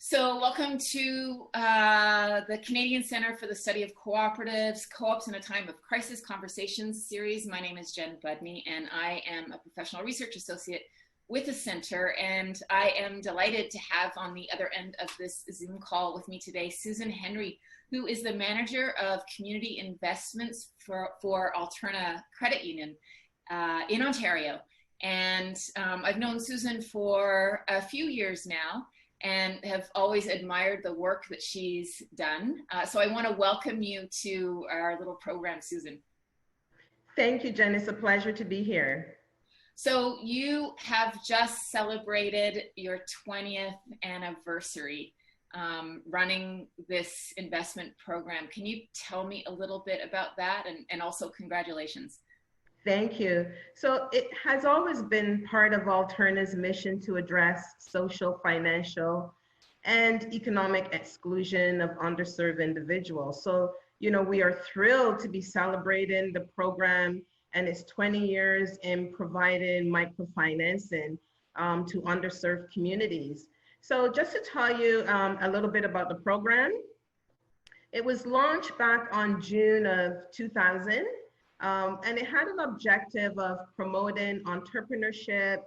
So welcome to the Canadian Centre for the Study of Co-operatives, Co-ops in a Time of Crisis Conversations series. My name is Jen Budney, and I am a professional research associate with the Centre, and I am delighted to have on the other end of this Zoom call with me today, Susan Henry, who is the Manager of Community Investments for Alterna Credit Union in Ontario. And I've known Susan for a few years now, and have always admired the work that she's done. So I want to welcome you to our little program, Susan. Thank you, Jen. It's a pleasure to be here. So you have just celebrated your 20th anniversary running this investment program. Can you tell me a little bit about that, and also congratulations? Thank you. So it has always been part of Alterna's mission to address social, financial, and economic exclusion of underserved individuals. So, we are thrilled to be celebrating the program and its 20 years in providing microfinancing to underserved communities. So just to tell you a little bit about the program, it was launched back on June of 2000. And it had an objective of promoting entrepreneurship,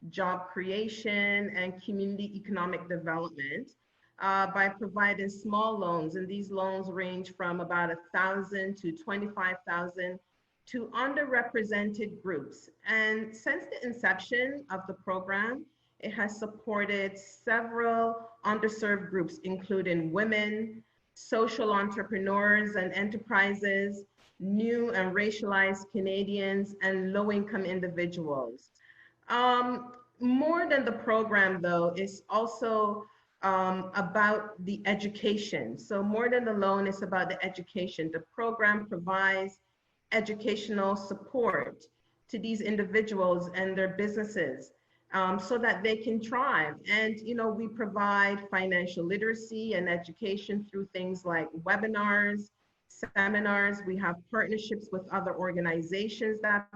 job creation, and community economic development by providing small loans. And these loans range from about $1,000 to $25,000 to underrepresented groups. And since the inception of the program, it has supported several underserved groups, including women, social entrepreneurs and enterprises, new and racialized Canadians, and low-income individuals. More than the program, though, is also about the education. So more than the loan, it's about the education. The program provides educational support to these individuals and their businesses so that they can thrive. And, we provide financial literacy and education through things like webinars, seminars. We have partnerships with other organizations that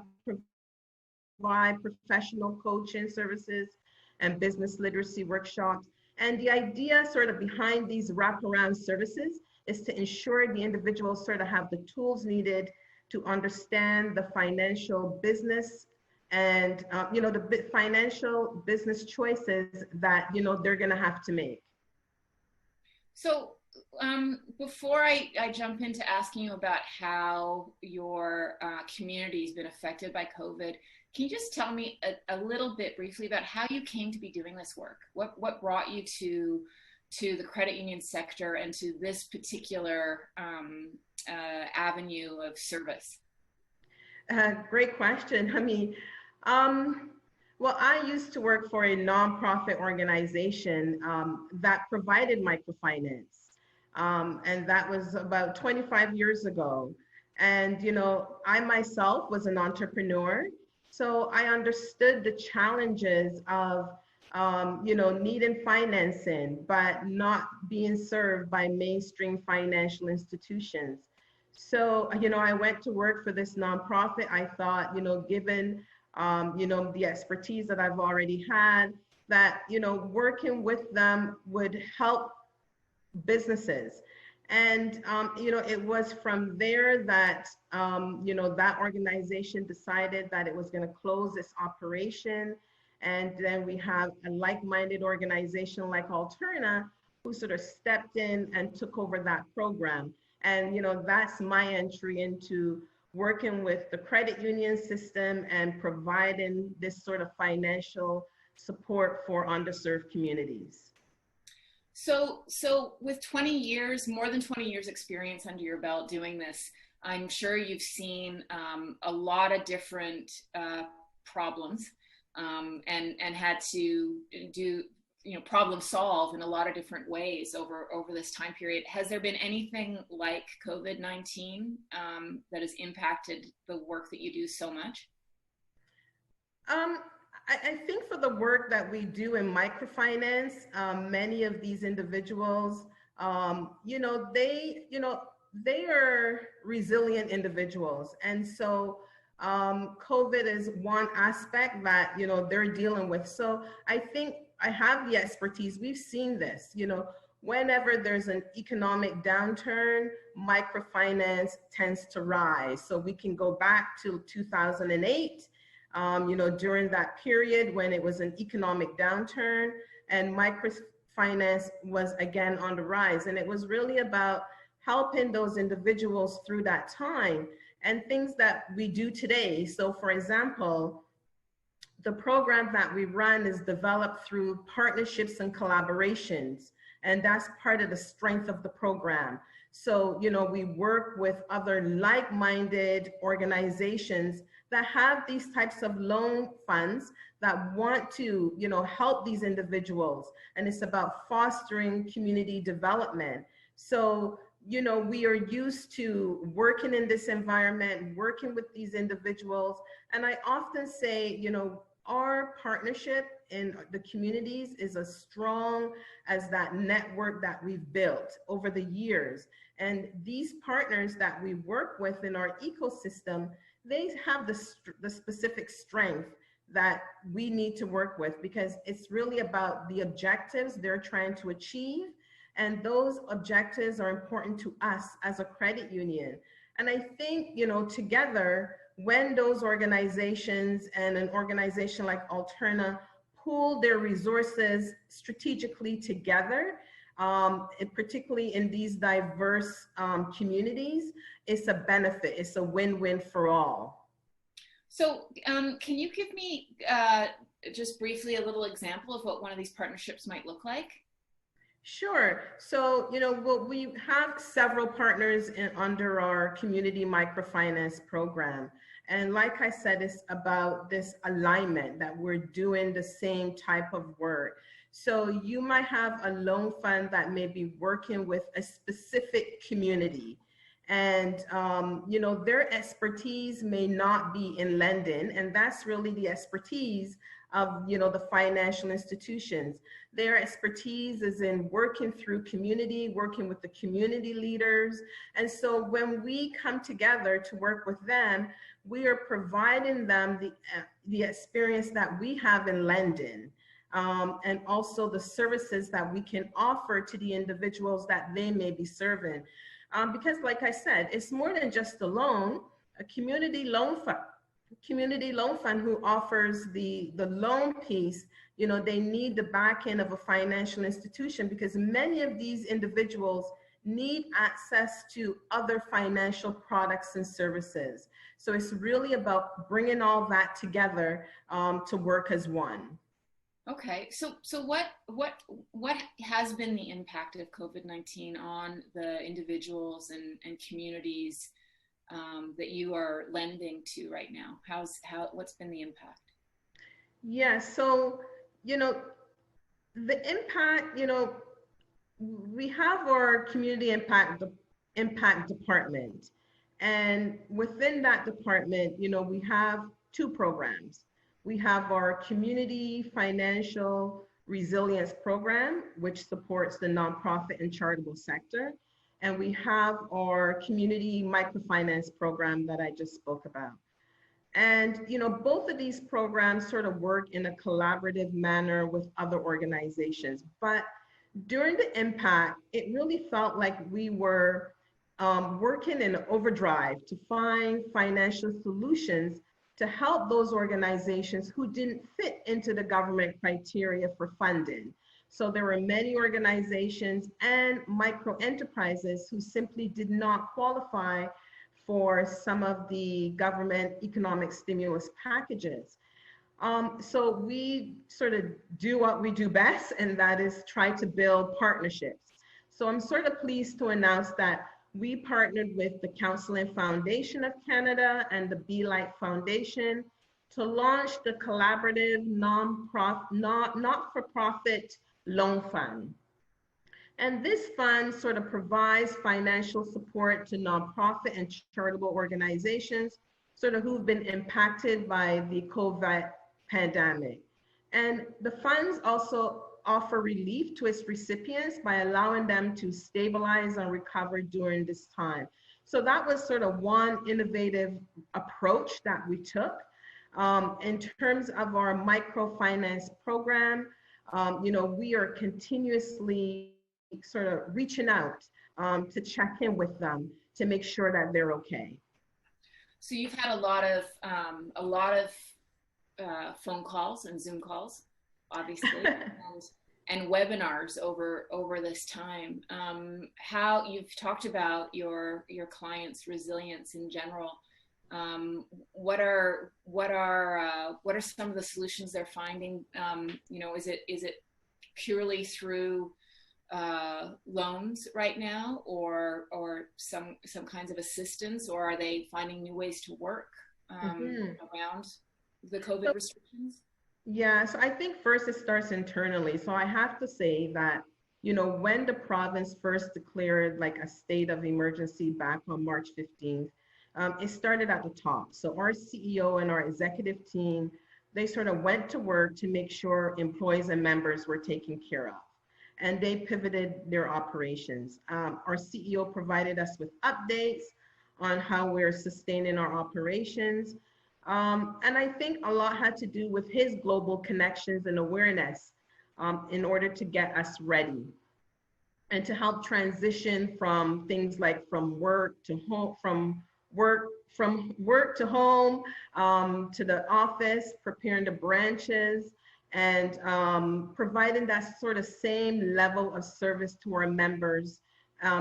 provide professional coaching services and business literacy workshops. And the idea sort of behind these wraparound services is to ensure the individuals sort of have the tools needed to understand the financial business and the financial business choices that they're going to have to make. So before I jump into asking you about how your community has been affected by COVID, can you just tell me a little bit briefly about how you came to be doing this work? What brought you to the credit union sector and to this particular avenue of service? Great question. Well, I used to work for a nonprofit organization that provided microfinance. And that was about 25 years ago. And, I myself was an entrepreneur. So I understood the challenges of, needing financing, but not being served by mainstream financial institutions. So, I went to work for this nonprofit. I thought, given, the expertise that I've already had, that, working with them would help businesses. And, it was from there that, that organization decided that it was going to close its operation. And then we have a like-minded organization like Alterna who sort of stepped in and took over that program. And, that's my entry into working with the credit union system and providing this sort of financial support for underserved communities. So with 20 years, more than 20 years experience under your belt doing this, I'm sure you've seen a lot of different problems and had to do, problem solve in a lot of different ways over this time period. Has there been anything like COVID-19 that has impacted the work that you do so much? I think for the work that we do in microfinance, many of these individuals, they are resilient individuals. And so COVID is one aspect that, they're dealing with. So I think I have the expertise. We've seen this, whenever there's an economic downturn, microfinance tends to rise. So we can go back to 2008, during that period when it was an economic downturn, and microfinance was again on the rise. And it was really about helping those individuals through that time and things that we do today. So for example, the program that we run is developed through partnerships and collaborations, and that's part of the strength of the program. So, we work with other like-minded organizations that have these types of loan funds that want to, help these individuals, and it's about fostering community development. So, we are used to working in this environment, working with these individuals, and I often say, our partnership in the communities is as strong as that network that we've built over the years. And these partners that we work with in our ecosystem, they have the specific strength that we need to work with, because it's really about the objectives they're trying to achieve. And those objectives are important to us as a credit union. And I think, together, when those organizations and an organization like Alterna pool their resources strategically together, particularly in these diverse communities, it's a benefit. It's a win-win for all. So can you give me just briefly a little example of what one of these partnerships might look like? Sure. So, we have several partners under our community microfinance program. And like I said, it's about this alignment that we're doing the same type of work. So you might have a loan fund that may be working with a specific community. And, their expertise may not be in lending. And that's really the expertise of, the financial institutions. Their expertise is in working through community, working with the community leaders. And so when we come together to work with them, we are providing them the experience that we have in lending, and also the services that we can offer to the individuals that they may be serving. Because like I said, it's more than just a loan. A community loan fund who offers the loan piece, they need the back end of a financial institution, because many of these individuals need access to other financial products and services. So it's really about bringing all that together to work as one. Okay, so what has been the impact of COVID-19 on the individuals and communities that you are lending to right now? What's been the impact? Yeah, so the impact, we have our community impact department, and within that department, we have two programs. We have our community financial resilience program, which supports the nonprofit and charitable sector. And we have our community microfinance program that I just spoke about. And, both of these programs sort of work in a collaborative manner with other organizations. But during the impact, it really felt like we were working in overdrive to find financial solutions to help those organizations who didn't fit into the government criteria for funding. So there were many organizations and micro enterprises who simply did not qualify for some of the government economic stimulus packages. So we sort of do what we do best, and that is try to build partnerships. So I'm sort of pleased to announce that we partnered with the Counseling Foundation of Canada and the Be Light Foundation to launch the collaborative not-for-profit loan fund. And this fund sort of provides financial support to nonprofit and charitable organizations sort of who've been impacted by the COVID pandemic. And the funds also offer relief to its recipients by allowing them to stabilize and recover during this time. So that was sort of one innovative approach that we took. In terms of our microfinance program, we are continuously sort of reaching out to check in with them to make sure that they're okay. So you've had a lot of phone calls and Zoom calls, obviously, and webinars over this time. How you've talked about your clients' resilience in general. What are some of the solutions they're finding? Is it purely through loans right now, or some kinds of assistance, or are they finding new ways to work around the COVID restrictions? Yeah, so I think first it starts internally. So I have to say that, when the province first declared like a state of emergency back on March 15th, it started at the top. So our CEO and our executive team, they sort of went to work to make sure employees and members were taken care of. And they pivoted their operations. Our CEO provided us with updates on how we're sustaining our operations. And I think a lot had to do with his global connections and awareness in order to get us ready and to help transition from things like from work to home, from work to home, to the office, preparing the branches, and providing that sort of same level of service to our members,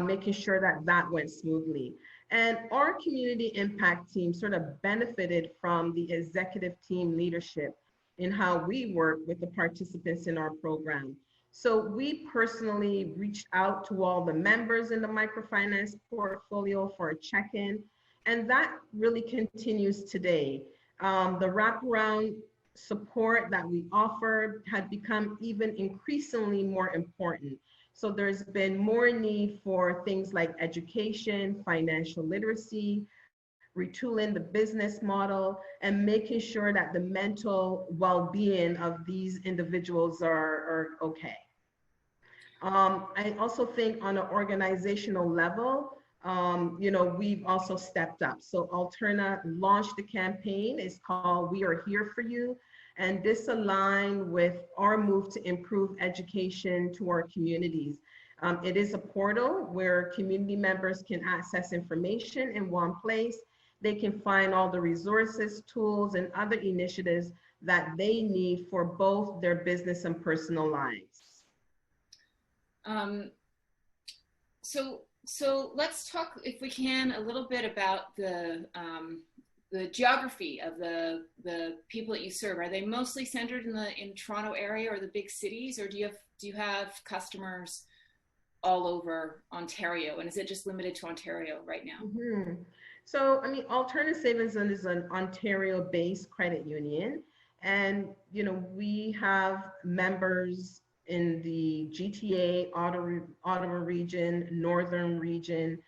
making sure that that went smoothly. And our community impact team sort of benefited from the executive team leadership in how we work with the participants in our program. So we personally reached out to all the members in the microfinance portfolio for a check-in, and that really continues today. The wraparound support that we offered had become even increasingly more important. So there's been more need for things like education, financial literacy, retooling the business model, and making sure that the mental well-being of these individuals are okay. I also think on an organizational level, we've also stepped up. So Alterna launched a campaign. It's called We Are Here For You. And this aligned with our move to improve education to our communities. It is a portal where community members can access information in one place. They can find all the resources, tools, and other initiatives that they need for both their business and personal lives. So let's talk, if we can, a little bit about the geography of the people that you serve. Are they mostly centered in Toronto area or the big cities, or do you have customers all over Ontario, and is it just limited to Ontario right now? Mm-hmm. So, Alterna Savings is an Ontario-based credit union, and we have members in the GTA, Ottawa region, Northern region.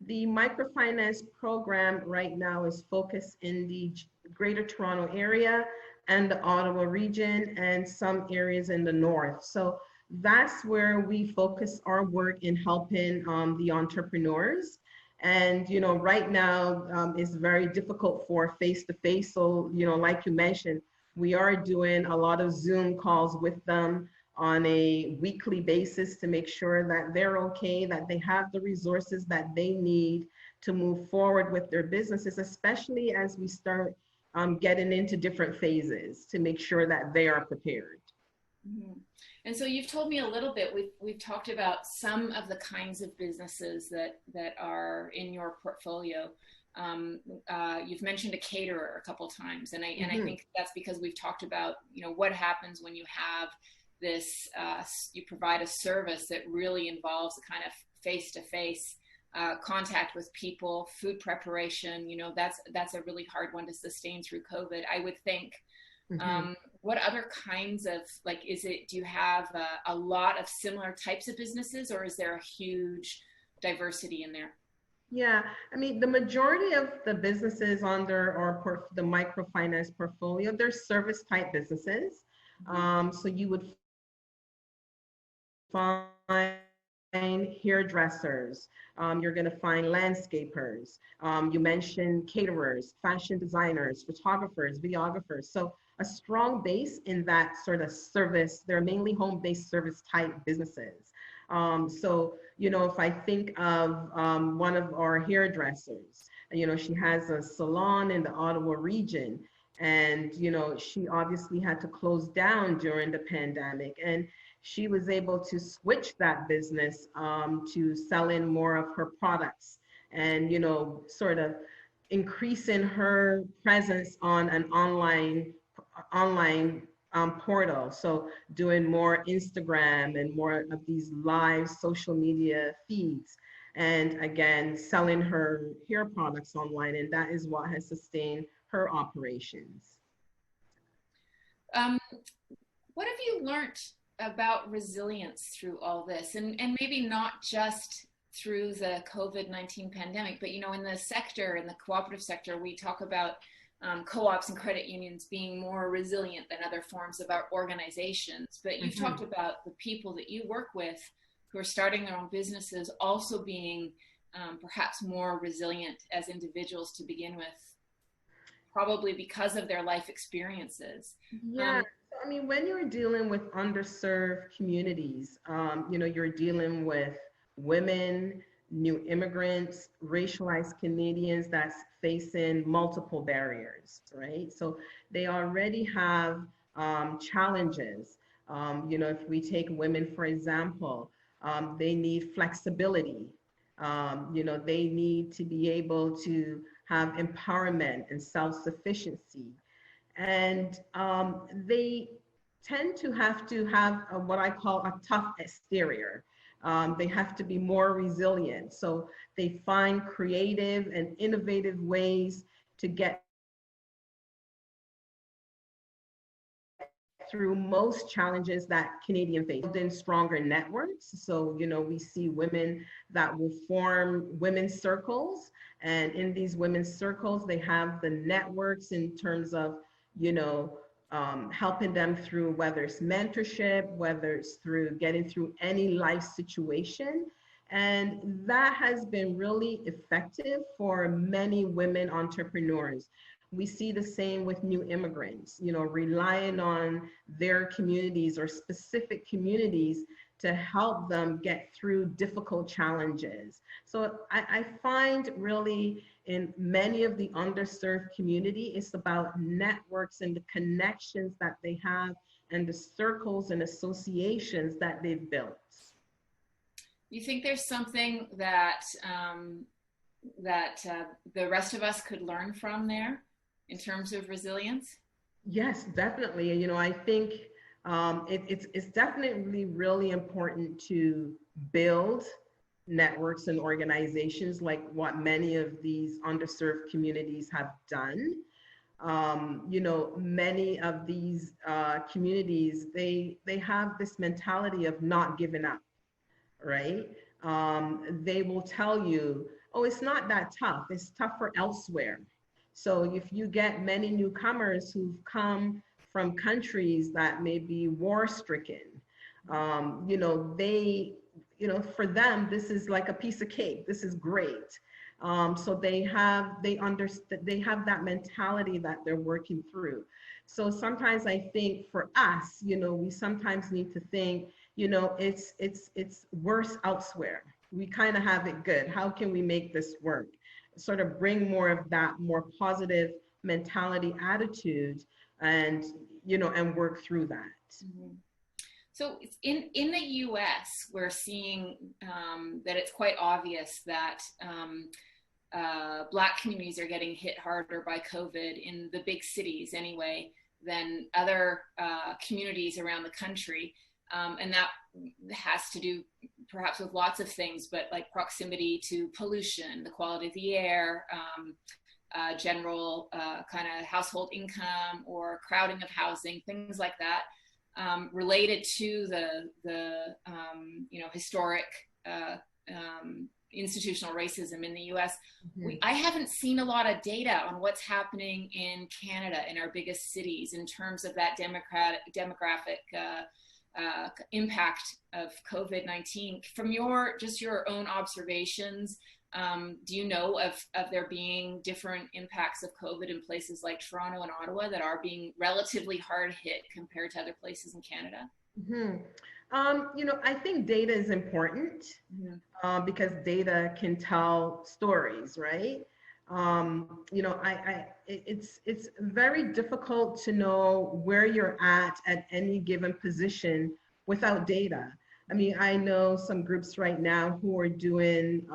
The microfinance program right now is focused in the Greater Toronto area and the Ottawa region and some areas in the north. So that's where we focus our work in helping the entrepreneurs. And right now it's very difficult for face-to-face. So like you mentioned, we are doing a lot of Zoom calls with them on a weekly basis to make sure that they're okay, that they have the resources that they need to move forward with their businesses, especially as we start getting into different phases, to make sure that they are prepared. Mm-hmm. And so you've told me a little bit, we've talked about some of the kinds of businesses that are in your portfolio. You've mentioned a caterer a couple of times, and I think that's because we've talked about what happens when you have this, you provide a service that really involves a kind of face-to-face contact with people, food preparation. That's a really hard one to sustain through COVID, I would think. What other kinds of, do you have a lot of similar types of businesses, or is there a huge diversity in there? Yeah, the majority of the businesses under the microfinance portfolio, they're service type businesses. So you would find hairdressers, you're going to find landscapers, you mentioned caterers, fashion designers, photographers, videographers. So a strong base in that sort of service. They're mainly home-based service type businesses. So, you know, if I think of one of our hairdressers, you know, she has a salon in the Ottawa region, and, you know, she obviously had to close down during the pandemic. And she was able to switch that business to selling more of her products and, you know, sort of increasing her presence on an online portal. So doing more Instagram and more of these live social media feeds. And again, selling her hair products online. And that is what has sustained her operations. What have you learned about resilience through all this? And maybe not just through the COVID-19 pandemic, but, you know, in the sector, in the cooperative sector, we talk about co-ops and credit unions being more resilient than other forms of our organizations. But you've talked about the people that you work with who are starting their own businesses also being perhaps more resilient as individuals to begin with, probably because of their life experiences. Yeah. I mean, when you're dealing with underserved communities, you know, you're dealing with women, new immigrants, racialized Canadians that's facing multiple barriers, right? So they already have challenges. You know, if we take women, for example, they need flexibility. You know, they need to be able to have empowerment and self-sufficiency. And they tend to have what I call a tough exterior. They have to be more resilient. So they find creative and innovative ways to get through most challenges that Canadians face. In stronger networks. So, you know, we see women that will form women's circles. And in these women's circles, they have the networks in terms of, you know, helping them through whether it's mentorship, whether it's through getting through any life situation. And that has been really effective for many women entrepreneurs. We see the same with new immigrants, you know, relying on their communities or specific communities to help them get through difficult challenges. So I find really in many of the underserved community, it's about networks and the connections that they have and the circles and associations that they've built. You think there's something that the rest of us could learn from in terms of resilience? Yes, definitely. You know, I think it's definitely really important to build networks and organizations like what many of these underserved communities have done. You know, many of these communities, they have this mentality of not giving up, right? They will tell you, oh, it's not that tough. It's tougher elsewhere. So if you get many newcomers who've come from countries that may be war-stricken, you know, for them, this is like a piece of cake. This is great. So they have that mentality that they're working through. So sometimes I think for us, you know, we sometimes need to think, you know, it's worse elsewhere. We kind of have it good. How can we make this work? Sort of bring more of that more positive mentality attitude and, you know, and work through that. Mm-hmm. So in the US, we're seeing that it's quite obvious that Black communities are getting hit harder by COVID in the big cities anyway than other communities around the country. And that has to do perhaps with lots of things, but like proximity to pollution, the quality of the air, general kind of household income or crowding of housing, things like that, related to the you know, historic institutional racism in the US. Mm-hmm. I haven't seen a lot of data on what's happening in Canada, in our biggest cities, in terms of that demographic impact of COVID-19. From your own observations, Do you know of there being different impacts of COVID in places like Toronto and Ottawa that are being relatively hard hit compared to other places in Canada? I think data is important because data can tell stories, right? It's very difficult to know where you're at any given position without data. I mean, I know some groups right now who are doing,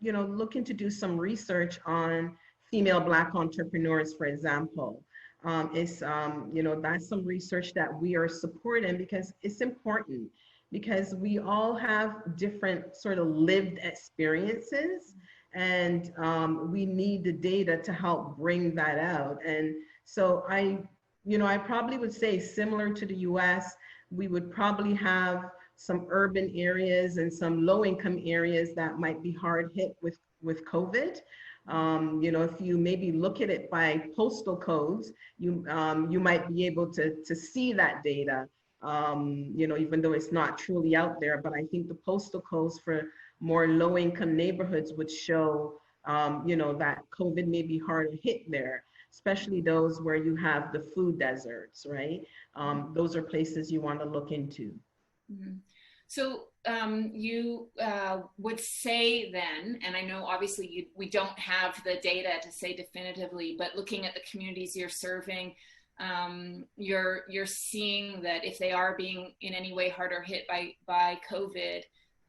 looking to do some research on female Black entrepreneurs, for example. That's some research that we are supporting because it's important, because we all have different sort of lived experiences, and we need the data to help bring that out. And so I probably would say, similar to the US, we would probably have some urban areas and some low-income areas that might be hard hit with COVID. If you maybe look at it by postal codes, you might be able to see that data, even though it's not truly out there. But I think the postal codes for more low-income neighborhoods would show, that COVID may be harder hit there, especially those where you have the food deserts, right? Those are places you want to look into. Mm-hmm. So you would say then, and I know obviously we don't have the data to say definitively, but looking at the communities you're serving, you're seeing that if they are being in any way harder hit by COVID,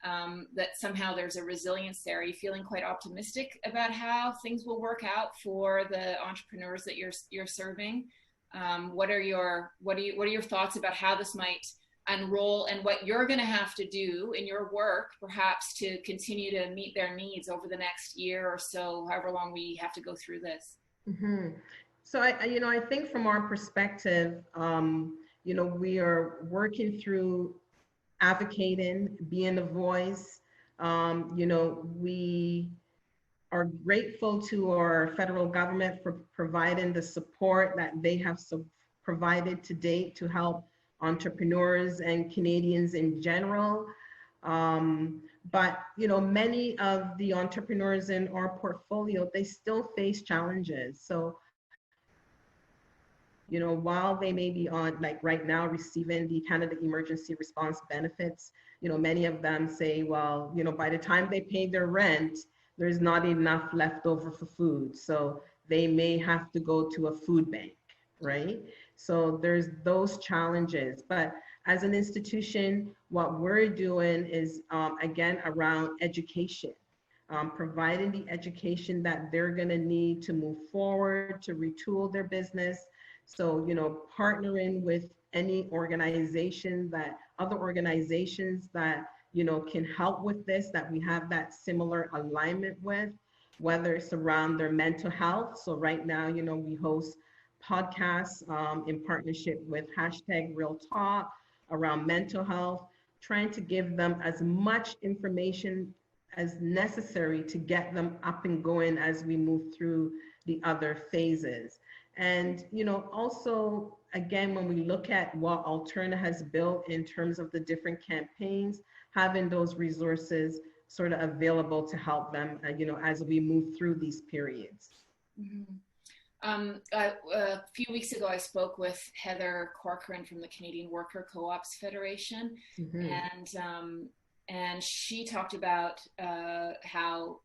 that somehow there's a resilience there. Are you feeling quite optimistic about how things will work out for the entrepreneurs that you're serving? What are your thoughts about how this might unroll, and what you're going to have to do in your work, perhaps, to continue to meet their needs over the next year or so, however long we have to go through this? Mm-hmm. So I think from our perspective, we are working through advocating, being a voice. We are grateful to our federal government for providing the support that they have provided to date to help entrepreneurs and Canadians in general. But many of the entrepreneurs in our portfolio, they still face challenges. So while they may be on, like right now, receiving the Canada Emergency Response benefits, many of them say, well, by the time they pay their rent, there's not enough left over for food. So they may have to go to a food bank, right? So there's those challenges. But as an institution, what we're doing is, again, around education, providing the education that they're going to need to move forward, to retool their business. So, partnering with any organization other organizations that, can help with this, that we have that similar alignment with, whether it's around their mental health. So right now, we host podcasts in partnership with #RealTalk around mental health, trying to give them as much information as necessary to get them up and going as we move through the other phases. And, also, again, when we look at what Alterna has built in terms of the different campaigns, having those resources sort of available to help them, as we move through these periods. Mm-hmm. A few weeks ago, I spoke with Heather Corcoran from the Canadian Worker Co-ops Federation, mm-hmm. And she talked about how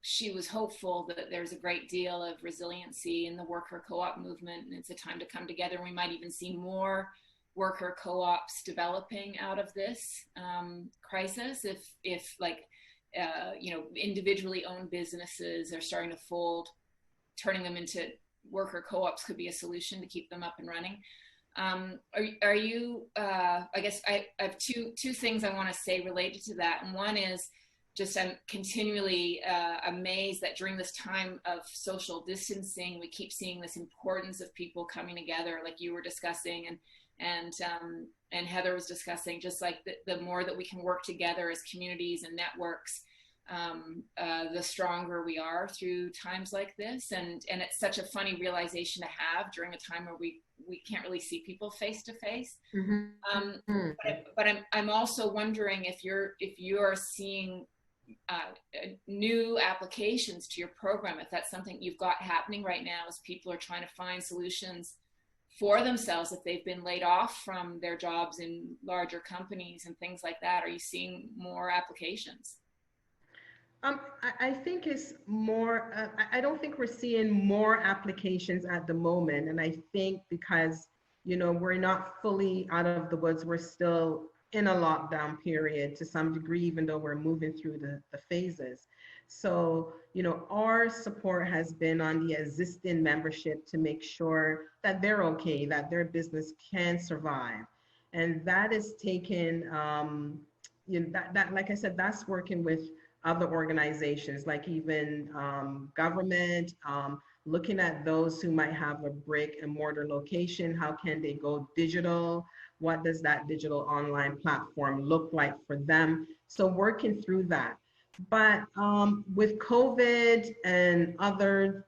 she was hopeful that there's a great deal of resiliency in the worker co-op movement, and it's a time to come together. We might even see more worker co-ops developing out of this crisis if individually owned businesses are starting to fold. Turning them into worker co-ops could be a solution to keep them up and running. Are you, I guess I have two things I want to say related to that. And one is just I'm continually amazed that during this time of social distancing, we keep seeing this importance of people coming together, like you were discussing and Heather was discussing, just like the more that we can work together as communities and networks, the stronger we are through times like this. And it's such a funny realization to have during a time where we can't really see people face to face. But I'm also wondering if you're seeing new applications to your program, if that's something you've got happening right now as people are trying to find solutions for themselves if they've been laid off from their jobs in larger companies and things like that. Are you seeing more applications? I think it's more, I don't think we're seeing more applications at the moment. And I think because, we're not fully out of the woods, we're still in a lockdown period to some degree, even though we're moving through the phases. So, our support has been on the existing membership to make sure that they're okay, that their business can survive. And that is taken, that, like I said, that's working with other organizations, like even government, looking at those who might have a brick and mortar location. How can they go digital? What does that digital online platform look like for them? So working through that. But with COVID and other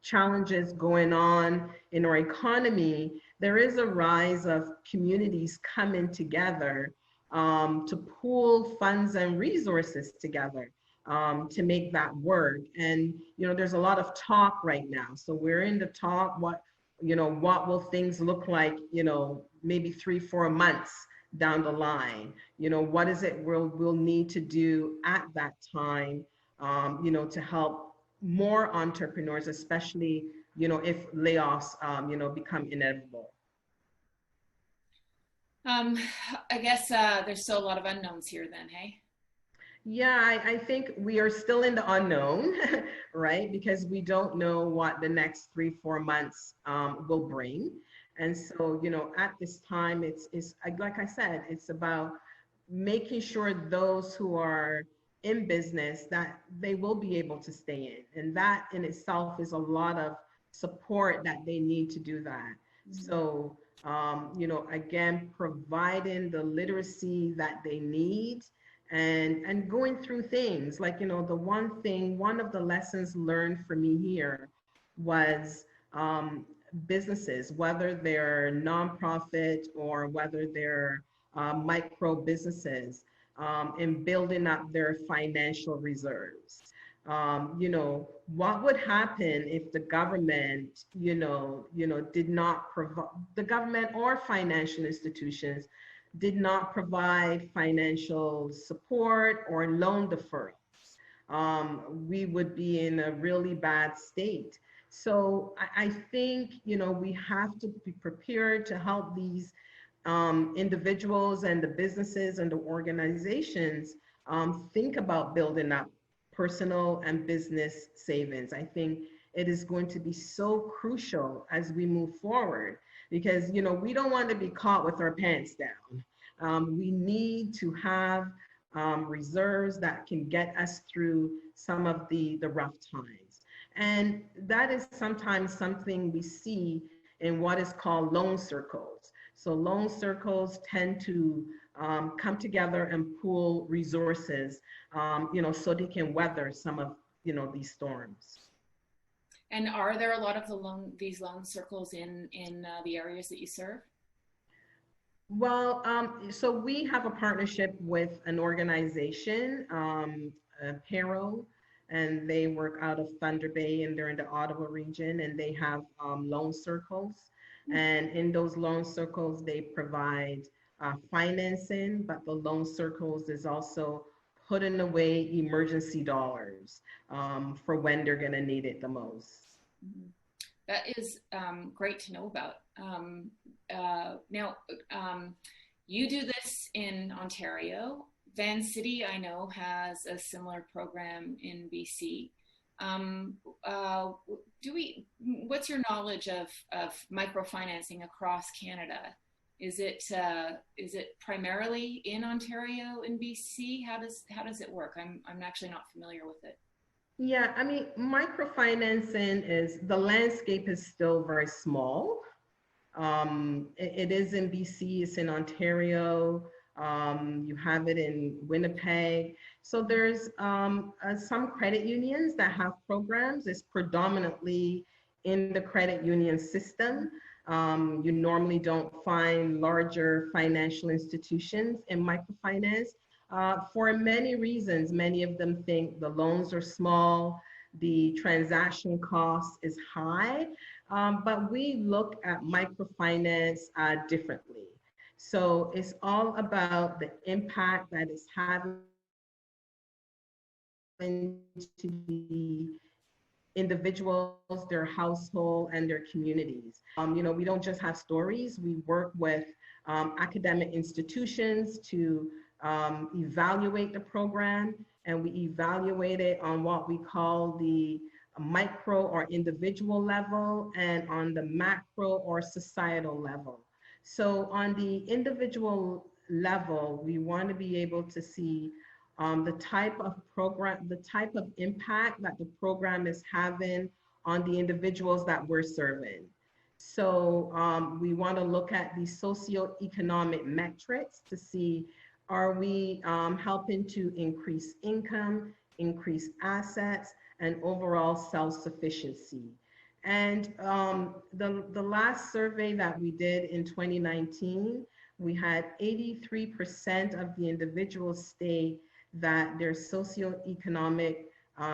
challenges going on in our economy, there is a rise of communities coming together to pool funds and resources together to make that work. And there's a lot of talk right now. So we're in the talk. What will things look like? Maybe 3-4 months down the line. What is it we'll need to do at that time? To help more entrepreneurs, especially if layoffs become inevitable. I guess there's still a lot of unknowns here then, hey? Yeah, I think we are still in the unknown, right? Because we don't know what the next 3-4 months will bring. And so, at this time, it's like I said, it's about making sure those who are in business that they will be able to stay in. And that in itself is a lot of support that they need to do that. So, again, providing the literacy that they need and going through things like, one of the lessons learned for me here was businesses, whether they're nonprofit or whether they're micro businesses, in building up their financial reserves. What would happen if the government, did not provide, the government or financial institutions did not provide financial support or loan deferrals? We would be in a really bad state. So I think, we have to be prepared to help these individuals and the businesses and the organizations think about building up personal and business savings. I think it is going to be so crucial as we move forward because, we don't want to be caught with our pants down. We need to have reserves that can get us through some of the rough times. And that is sometimes something we see in what is called loan circles. So loan circles tend to come together and pool resources, so they can weather some of, these storms. And are there a lot of these loan circles in the areas that you serve? Well, so we have a partnership with an organization, Payroll, and they work out of Thunder Bay and they're in the Ottawa region, and they have loan circles. And in those loan circles, they provide financing, but the loan circles is also putting away emergency dollars for when they're going to need it the most. That is great to know about. Now, you do this in Ontario. Van City, I know, has a similar program in BC. What's your knowledge of microfinancing across Canada? Is it primarily in Ontario and BC? How does it work? I'm actually not familiar with it. Yeah, I mean, microfinancing the landscape is still very small. It is in BC, it's in Ontario. You have it in Winnipeg. So there's some credit unions that have programs. It's predominantly in the credit union system. You normally don't find larger financial institutions in microfinance. for many reasons. Many of them think the loans are small, the transaction cost is high, but we look at microfinance differently. So it's all about the impact that it's having to the individuals, their household, and their communities. We don't just have stories. We work with academic institutions to evaluate the program, and we evaluate it on what we call the micro or individual level and on the macro or societal level. So on the individual level, we want to be able to see the type of program, the type of impact that the program is having on the individuals that we're serving. So we want to look at the socioeconomic metrics to see, are we helping to increase income, increase assets, and overall self-sufficiency. And the last survey that we did in 2019, we had 83% of the individuals state that their socioeconomic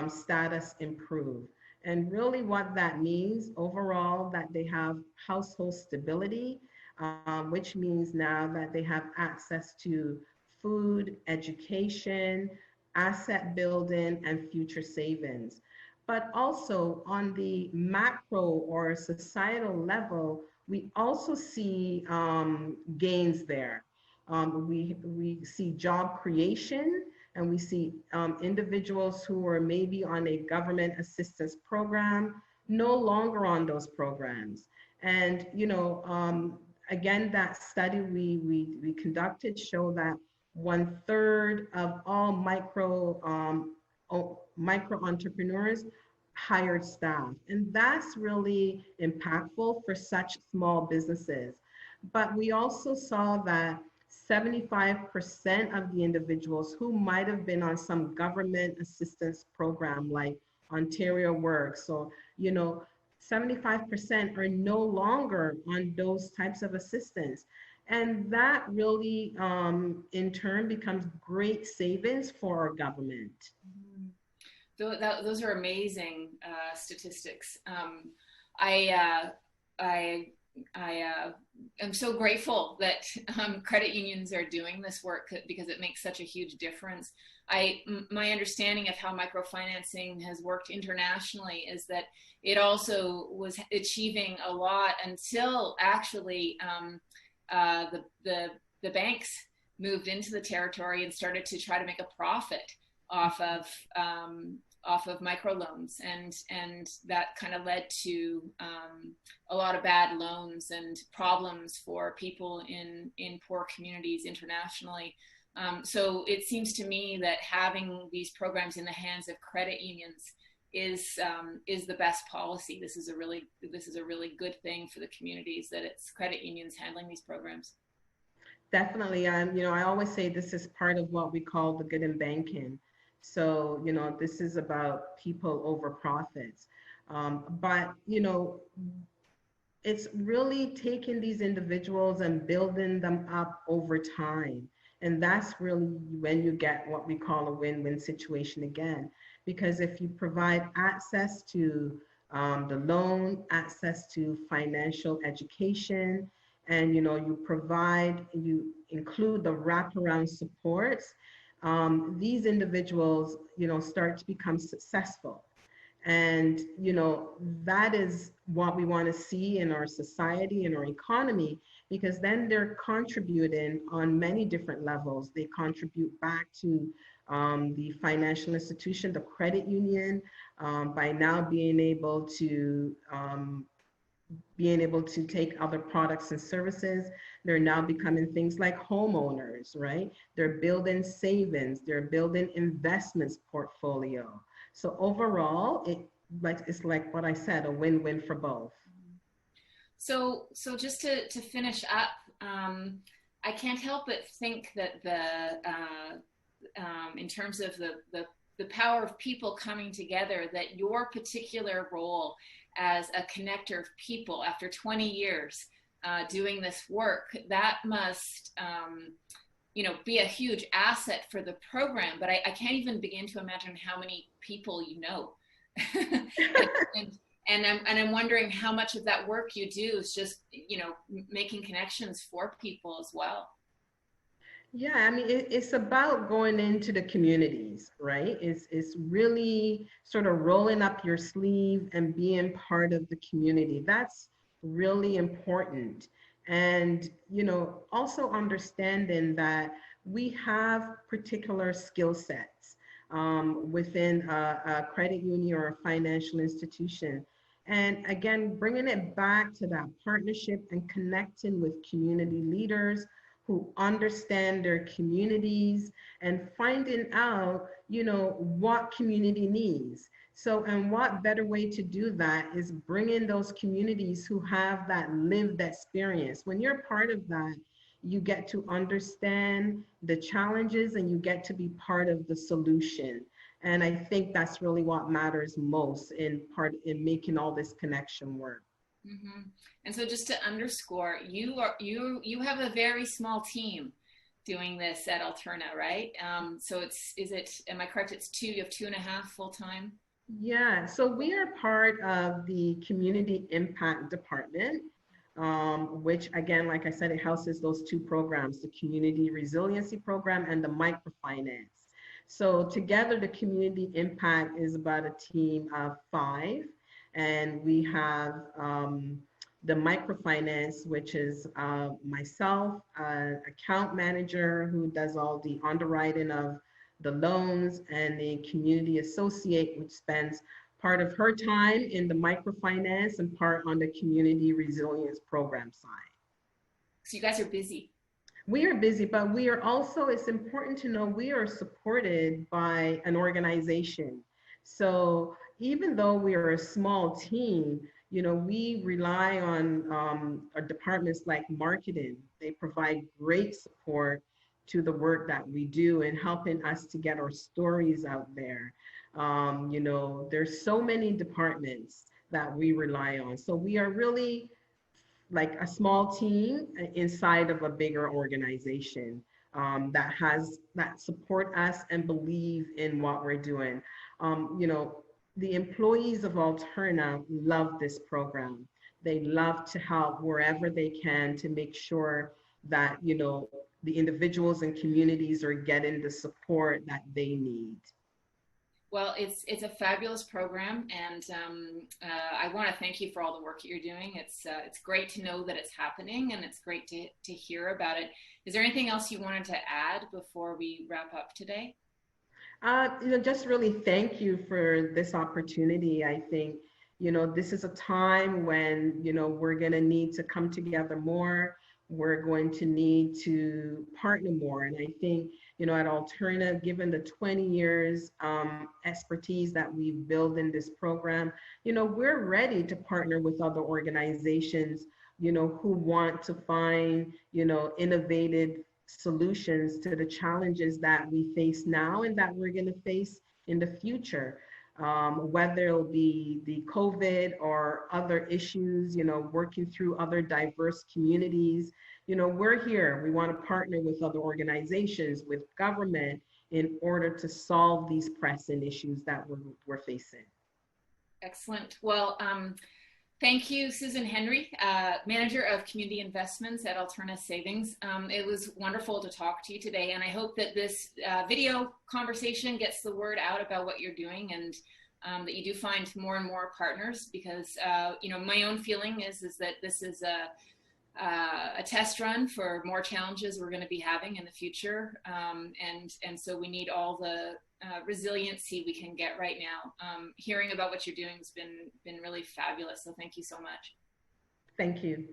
status improved. And really what that means overall, that they have household stability, which means now that they have access to food, education, asset building, and future savings. But also on the macro or societal level, we also see gains there. We see job creation, and we see individuals who are maybe on a government assistance program no longer on those programs. And again, that study we conducted showed that 1/3 of all micro entrepreneurs hired staff, and that's really impactful for such small businesses. But we also saw that 75% of the individuals who might have been on some government assistance program like Ontario Works, so 75% are no longer on those types of assistance. And that really, in turn, becomes great savings for our government. Those are amazing statistics. I am so grateful that credit unions are doing this work because it makes such a huge difference. My understanding of how microfinancing has worked internationally is that it also was achieving a lot until actually the banks moved into the territory and started to try to make a profit off of microloans, and that kind of led to a lot of bad loans and problems for people in poor communities internationally. So it seems to me that having these programs in the hands of credit unions is the best policy. This is a really good thing for the communities, that it's credit unions handling these programs. Definitely. I always say this is part of what we call the good in banking. So, this is about people over profits. But, it's really taking these individuals and building them up over time. And that's really when you get what we call a win-win situation again. Because if you provide access to the loan, access to financial education, and you include the wraparound supports, these individuals, start to become successful. And, that is what we want to see in our society and our economy, because then they're contributing on many different levels. They contribute back to the financial institution, the credit union, by now being able to take other products and services. They're now becoming things like homeowners, right? They're building savings, they're building investments portfolio. So overall, it's like what I said, a win-win for both. So just to finish up, I can't help but think that in terms of the power of people coming together, that your particular role as a connector of people after 20 years doing this work, that must be a huge asset for the program, but I can't even begin to imagine how many people you know. and I'm wondering how much of that work you do is just, making connections for people as well. Yeah, I mean, it's about going into the communities, right? It's really sort of rolling up your sleeve and being part of the community. That's really important. And, also understanding that we have particular skill sets within a credit union or a financial institution. And again, bringing it back to that partnership and connecting with community leaders who understand their communities and finding out, what community needs. So, and what better way to do that is bring in those communities who have that lived experience. When you're part of that, you get to understand the challenges and you get to be part of the solution. And I think that's really what matters most in making all this connection work. Mm-hmm. And so just to underscore, you have a very small team doing this at Alterna, right? So am I correct? You have 2.5 full-time? Yeah, so we are part of the Community Impact Department, which again, like I said, it houses those two programs, the Community Resiliency Program and the Microfinance. So together, the Community Impact is about a team of 5. And we have the microfinance, which is myself, account manager who does all the underwriting of the loans, and the community associate, which spends part of her time in the microfinance and part on the community resilience program side. So you guys are busy. We are busy, but we are also, it's important to know, we are supported by an organization. So even though we are a small team, we rely on our departments like marketing. They provide great support to the work that we do and helping us to get our stories out there. There's so many departments that we rely on. So we are really like a small team inside of a bigger organization that support us and believe in what we're doing. The employees of Alterna love this program. They love to help wherever they can to make sure that, the individuals and communities are getting the support that they need. Well, it's a fabulous program, and I want to thank you for all the work that you're doing. It's great to know that it's happening, and it's great to hear about it. Is there anything else you wanted to add before we wrap up today? Just really thank you for this opportunity. I think, this is a time when, we're going to need to come together more. We're going to need to partner more. And I think, at Alterna, given the 20 years expertise that we've built in this program, we're ready to partner with other organizations, who want to find, innovative solutions to the challenges that we face now and that we're going to face in the future. Whether it'll be the COVID or other issues, working through other diverse communities, we're here. We want to partner with other organizations, with government, in order to solve these pressing issues that we're facing. Excellent. Well, thank you, Susan Henry, Manager of Community Investments at Alterna Savings. It was wonderful to talk to you today, and I hope that this video conversation gets the word out about what you're doing, and that you do find more and more partners, because my own feeling is that this is a test run for more challenges we're going to be having in the future, and so we need all the resiliency we can get right now. Hearing about what you're doing has been really fabulous. So thank you so much. Thank you.